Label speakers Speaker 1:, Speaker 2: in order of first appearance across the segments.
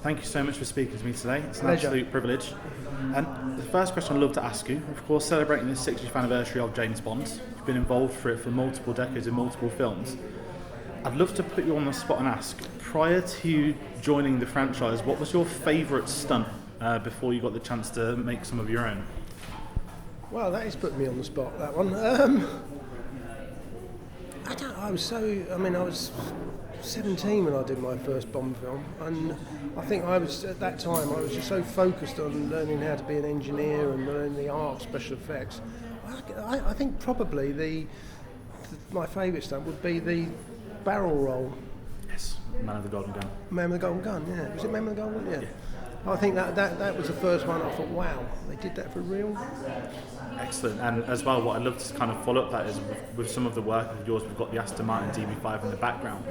Speaker 1: Thank you so much for speaking to me today. It's an
Speaker 2: Pleasure.
Speaker 1: absolute privilege. And the first question I'd love to ask you, of course, celebrating the 60th anniversary of James Bond. You've been involved for it for multiple decades in multiple films. I'd love to put you on the spot and ask, prior to joining the franchise, what was your favourite stunt before you got the chance to make some of your own?
Speaker 2: Well, that is putting me on the spot, that one. I was 17 when I did my first Bond film, and I think at that time I was just so focused on learning how to be an engineer and learning the art of special effects. I think probably my favourite stunt would be the barrel roll.
Speaker 1: Yes, Man of the Golden Gun.
Speaker 2: Man with the Golden Gun, yeah. Was it Man with the Golden Gun? Yeah. I think that was the first one. I thought, wow, they did that for real.
Speaker 1: Excellent. And as well, what I'd love to kind of follow up that is with some of the work of yours, we've got the Aston Martin DB5 in the background.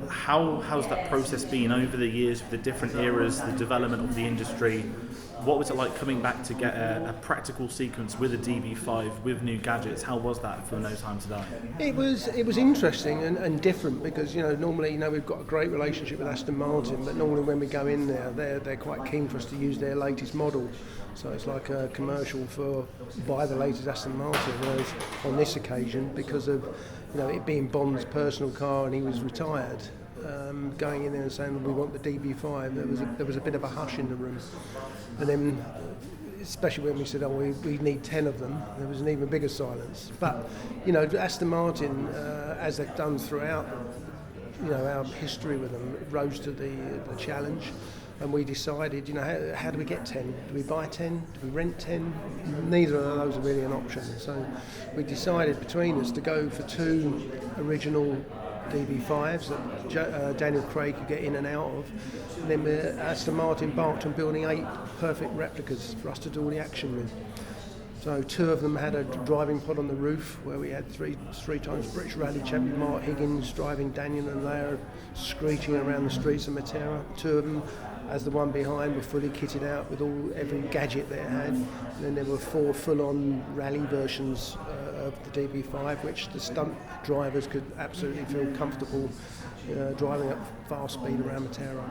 Speaker 1: How's that process been over the years with the different eras, the development of the industry? What was it like coming back to get a practical sequence with a DB5 with new gadgets? How was that for No Time to Die?
Speaker 2: It was interesting and different because normally we've got a great relationship with Aston Martin, but normally when we go in there they're quite keen for us to use their latest model. So it's like a commercial for buy the latest Aston Martin. Whereas on this occasion, because of it being Bond's personal car and he was retired, going in there and saying we want the DB5, there was a bit of a hush in the room. And then, especially when we said, we need 10 of them, there was an even bigger silence. But, Aston Martin, as they've done throughout, our history with them, rose to the challenge. And we decided, how do we get 10? Do we buy 10? Do we rent 10? Neither of those are really an option. So we decided between us to go for 2 original DB5s that Daniel Craig could get in and out of. And then Aston Martin embarked on building 8 perfect replicas for us to do all the action with. So 2 of them had a driving pod on the roof where we had three times British Rally champion Mark Higgins driving Daniel and Leia screeching around the streets of Matera. 2 of them, as the one behind, were fully kitted out with every gadget they had. And then there were 4 full-on rally versions of the DB5, which the stunt drivers could absolutely feel comfortable driving at fast speed around Matera.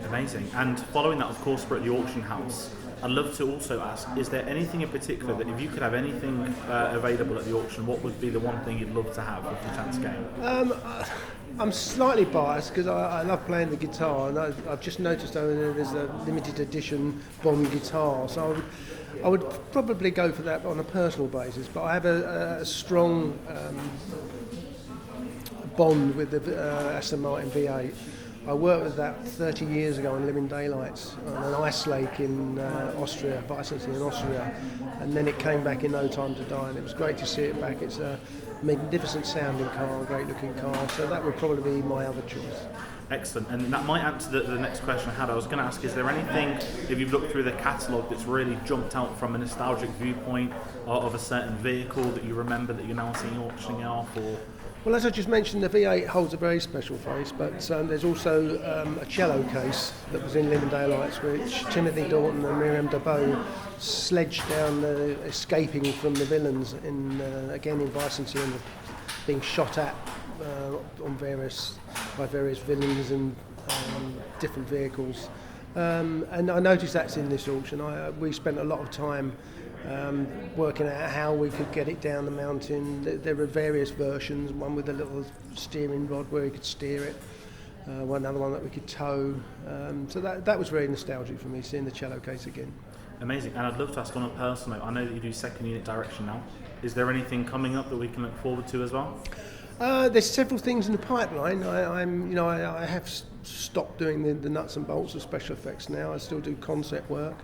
Speaker 1: Amazing. And following that, of course, we're at the auction house. I'd love to also ask, is there anything in particular that if you could have anything available at the auction, what would be the one thing you'd love to have if the chance came?
Speaker 2: I'm slightly biased because I love playing the guitar, and I've just noticed over there there's a limited edition Bond guitar, so I would probably go for that on a personal basis, but I have a strong bond with the Aston Martin V8. I worked with that 30 years ago on Living Daylights on an ice lake in Austria, Weissensee in Austria, and then it came back in No Time to Die, and it was great to see it back. It's a magnificent sounding car, a great looking car, so that would probably be my other choice.
Speaker 1: Excellent, and that might answer the next question I had. I was going to ask, is there anything, if you've looked through the catalogue, that's really jumped out from a nostalgic viewpoint of a certain vehicle that you remember that you're now seeing auctioning off? Or
Speaker 2: well, as I just mentioned, the V8 holds a very special place, but there's also a cello case that was in Living Daylights, which Timothy Dalton and Miriam Dabeau sledged down, escaping from the villains again in Weissensee, and being shot at by various villains and different vehicles. And I noticed that's in this auction. We spent a lot of time working out how we could get it down the mountain. There are various versions, one with a little steering rod where you could steer it, another one that we could tow. So that was very nostalgic for me, seeing the cello case again.
Speaker 1: Amazing, and I'd love to ask on a personal note, I know that you do second unit direction now. Is there anything coming up that we can look forward to as well?
Speaker 2: There's several things in the pipeline. I have stopped doing the nuts and bolts of special effects now. I still do concept work.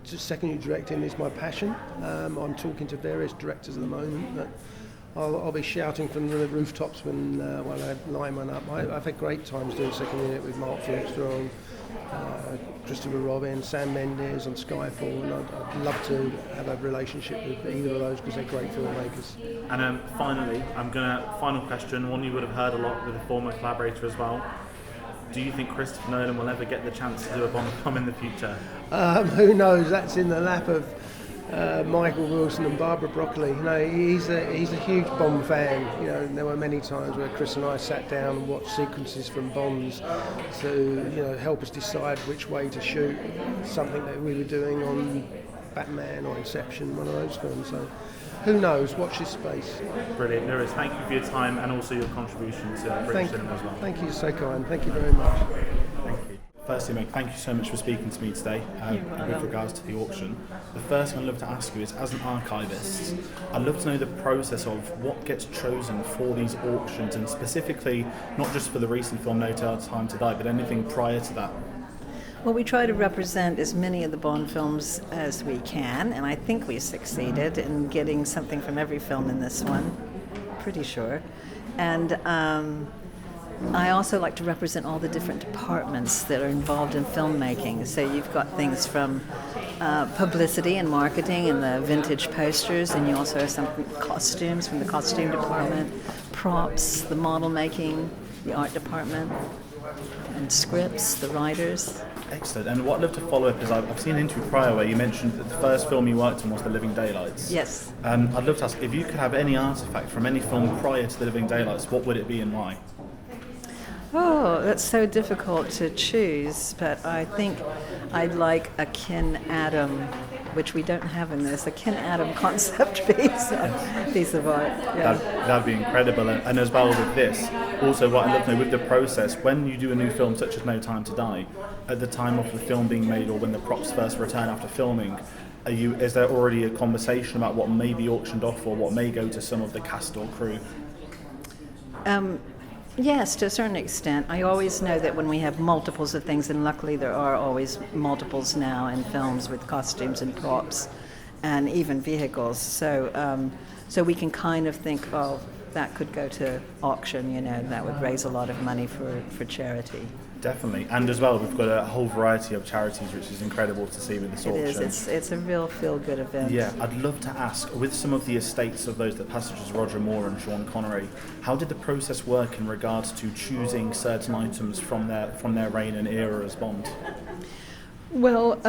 Speaker 2: Second unit directing is my passion. I'm talking to various directors at the moment that I'll be shouting from the rooftops when I line one up. I've had great times doing second unit with Mark Filmstrong, Christopher Robin, Sam Mendes on Skyfall, and I'd love to have a relationship with either of those because they're great filmmakers.
Speaker 1: And finally, final question, one you would have heard a lot with a former collaborator as well. Do you think Christopher Nolan will ever get the chance to do a Bond film in the future?
Speaker 2: Who knows? That's in the lap of Michael Wilson and Barbara Broccoli. He's a huge Bond fan. There were many times where Chris and I sat down and watched sequences from Bonds to help us decide which way to shoot something that we were doing on Batman or Inception, one of those films. So who knows? Watch this space.
Speaker 1: Brilliant, Lewis. Thank you for your time and also your contribution to British cinema as well.
Speaker 2: Thank you, so kind. Thank you very much.
Speaker 1: Thank you. Firstly, Meg, thank you so much for speaking to me today with regards to the auction. The first thing I'd love to ask you is, as an archivist, I'd love to know the process of what gets chosen for these auctions, and specifically, not just for the recent film No Time to Die, but anything prior to that.
Speaker 3: Well, we try to represent as many of the Bond films as we can, and I think we succeeded in getting something from every film in this one, pretty sure. And I also like to represent all the different departments that are involved in filmmaking. So you've got things from publicity and marketing and the vintage posters, and you also have some costumes from the costume department, props, the model making, the art department, and scripts, the writers.
Speaker 1: Excellent. And what I'd love to follow up is I've seen an interview prior where you mentioned that the first film you worked on was The Living Daylights.
Speaker 3: Yes.
Speaker 1: I'd love to ask, if you could have any artefact from any film prior to The Living Daylights, what would it be and why?
Speaker 3: Oh, that's so difficult to choose, but I think I'd like a Ken Adam, which we don't have in this, a Ken Adam concept piece of art. Yeah.
Speaker 1: That'd be incredible. And as well with this, also what I'd love to know with the process, when you do a new film such as No Time to Die, at the time of the film being made or when the props first return after filming, is there already a conversation about what may be auctioned off or what may go to some of the cast or crew?
Speaker 3: Yes, to a certain extent. I always know that when we have multiples of things, and luckily there are always multiples now in films with costumes and props and even vehicles. So we can kind of think, oh, that could go to auction, that would raise a lot of money for charity.
Speaker 1: Definitely. And as well, we've got a whole variety of charities, which is incredible to see with this auction.
Speaker 3: It is. It's a real feel-good event.
Speaker 1: Yeah, I'd love to ask, with some of the estates of those that passed, such as Roger Moore and Sean Connery, how did the process work in regards to choosing certain items from their reign and era as Bond?
Speaker 3: Well,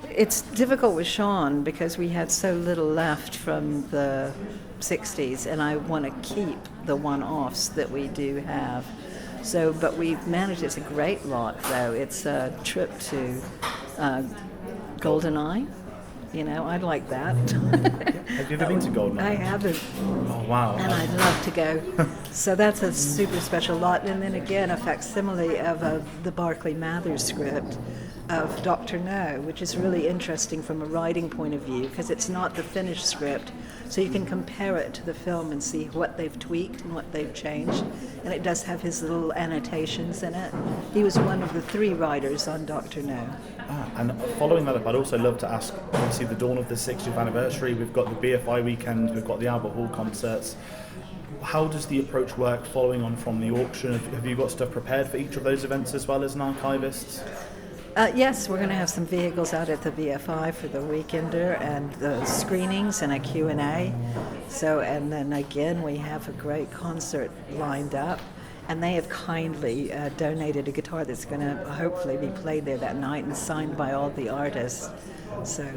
Speaker 3: it's difficult with Sean because we had so little left from the 60s, and I want to keep the one-offs that we do have. So, but we've managed, it's a great lot though. It's a trip to GoldenEye. I'd like that.
Speaker 1: Have you ever been to GoldenEye?
Speaker 3: I haven't.
Speaker 1: Oh, wow.
Speaker 3: And I'd love to go. So that's a super special lot. And then again, a facsimile of the Barclay Mathers script of Dr. No, which is really interesting from a writing point of view because it's not the finished script. So you can compare it to the film and see what they've tweaked and what they've changed. And it does have his little annotations in it. He was one of the 3 writers on Dr. No.
Speaker 1: And following that up, I'd also love to ask, obviously the dawn of the 60th anniversary, we've got the BFI weekend, we've got the Albert Hall concerts. How does the approach work following on from the auction? Have you got stuff prepared for each of those events as well as an archivist?
Speaker 3: Yes, we're going to have some vehicles out at the BFI for the Weekender and the screenings and a Q&A. So, and then again, we have a great concert lined up. And they have kindly donated a guitar that's going to hopefully be played there that night and signed by all the artists. So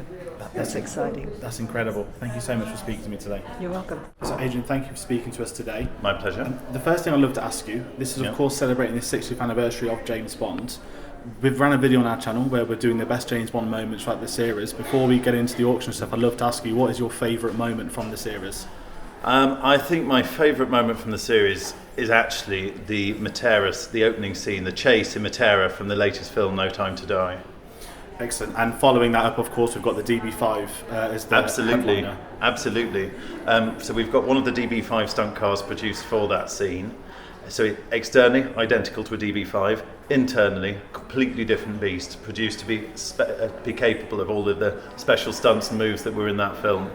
Speaker 3: that's exciting.
Speaker 1: That's incredible. Thank you so much for speaking to me today.
Speaker 3: You're welcome.
Speaker 1: So Adrian, thank you for speaking to us today.
Speaker 4: My pleasure.
Speaker 1: And the first thing I'd love to ask you, this is of course celebrating the 60th anniversary of James Bond. We've run a video on our channel where we're doing the best James Bond moments throughout the series. Before we get into the auction stuff, I'd love to ask you, what is your favourite moment from the series?
Speaker 4: I think my favourite moment from the series is actually the Matera, the opening scene, the chase in Matera from the latest film, No Time to Die.
Speaker 1: Excellent. And following that up, of course, we've got the DB5 as the headliner.
Speaker 4: Absolutely. So we've got one of the DB5 stunt cars produced for that scene. So externally, identical to a DB5. Internally, completely different beast, produced to be capable of all of the special stunts and moves that were in that film.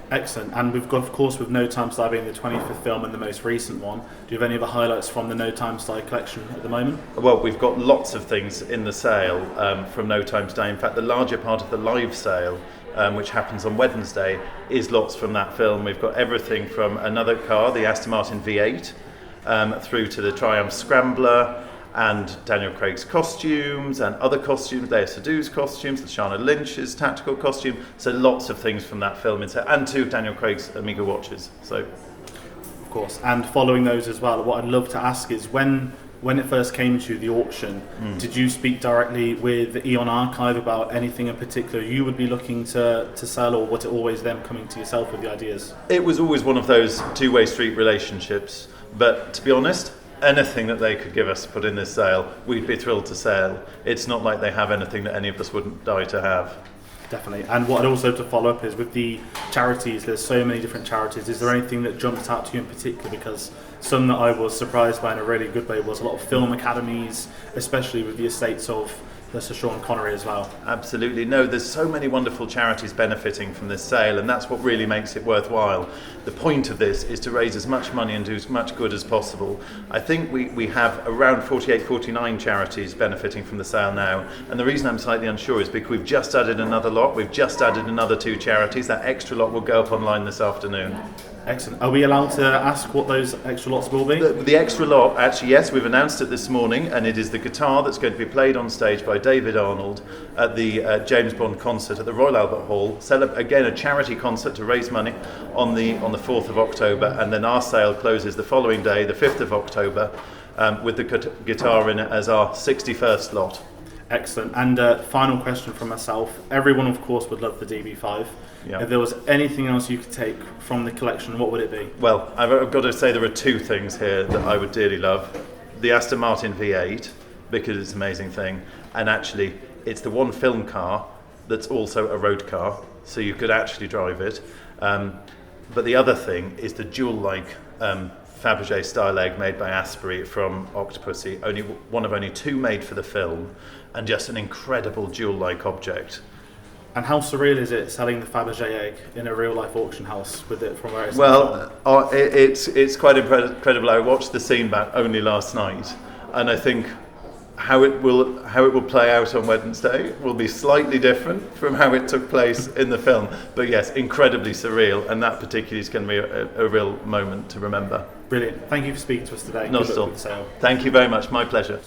Speaker 1: Excellent. And we've got, of course, with No Time to Die being the 25th film and the most recent one, do you have any other highlights from the No Time to Die collection at the moment?
Speaker 4: Well, we've got lots of things in the sale from No Time to Die. In fact, the larger part of the live sale, which happens on Wednesday, is lots from that film. We've got everything from another car, the Aston Martin V8, through to the Triumph Scrambler, and Daniel Craig's costumes and other costumes, Lea Seydoux costumes, Lashana Lynch's tactical costume. So lots of things from that film inside, and 2 Daniel Craig's Amiga watches. So,
Speaker 1: of course. And following those as well, what I'd love to ask is when it first came to the auction, did you speak directly with the Eon Archive about anything in particular you would be looking to sell, or was it always them coming to yourself with the ideas?
Speaker 4: it was always one of those two-way street relationships. But to be honest, anything that they could give us to put in this sale, we'd be thrilled to sell. It's not like they have anything that any of us wouldn't die to have.
Speaker 1: Definitely. And what I'd also to follow up is with the charities, there's so many different charities. Is there anything that jumps out to you in particular? Because some that I was surprised by in a really good way was a lot of film academies, especially with the estates of Sir Sean Connery as well.
Speaker 4: Absolutely. No, there's so many wonderful charities benefiting from this sale, and that's what really makes it worthwhile. The point of this is to raise as much money and do as much good as possible. I think we have around 48, 49 charities benefiting from the sale now, and the reason I'm slightly unsure is because we've just added another lot. We've just added another 2 charities. That extra lot will go up online this afternoon.
Speaker 1: Excellent. Are we allowed to ask what those extra lots will be?
Speaker 4: The extra lot, actually, yes, we've announced it this morning, and it is the guitar that's going to be played on stage by David Arnold at the James Bond concert at the Royal Albert Hall. Again, a charity concert to raise money on the 4th of October, and then our sale closes the following day, the 5th of October, with the guitar in it as our 61st lot.
Speaker 1: Excellent. And final question from myself. Everyone, of course, would love the DB5.
Speaker 4: Yeah.
Speaker 1: If there was anything else you could take from the collection, what would it be?
Speaker 4: Well, I've got to say there are 2 things here that I would dearly love. The Aston Martin V8, because it's an amazing thing, and actually it's the one film car that's also a road car, so you could actually drive it. But the other thing is the jewel-like Fabergé style egg made by Asprey from Octopussy, one of only 2 made for the film, and just an incredible jewel-like object.
Speaker 1: And how surreal is it selling the Fabergé egg in a real-life auction house with it from where it's
Speaker 4: Well, it's quite incredible. I watched the scene back only last night, and I think how it will play out on Wednesday will be slightly different from how it took place in the film. But yes, incredibly surreal, and that particularly is going to be a real moment to remember.
Speaker 1: Brilliant. Thank you for speaking to us today.
Speaker 4: Not
Speaker 1: Good
Speaker 4: at
Speaker 1: luck
Speaker 4: all.
Speaker 1: with the sale.
Speaker 4: Thank you very much. My pleasure.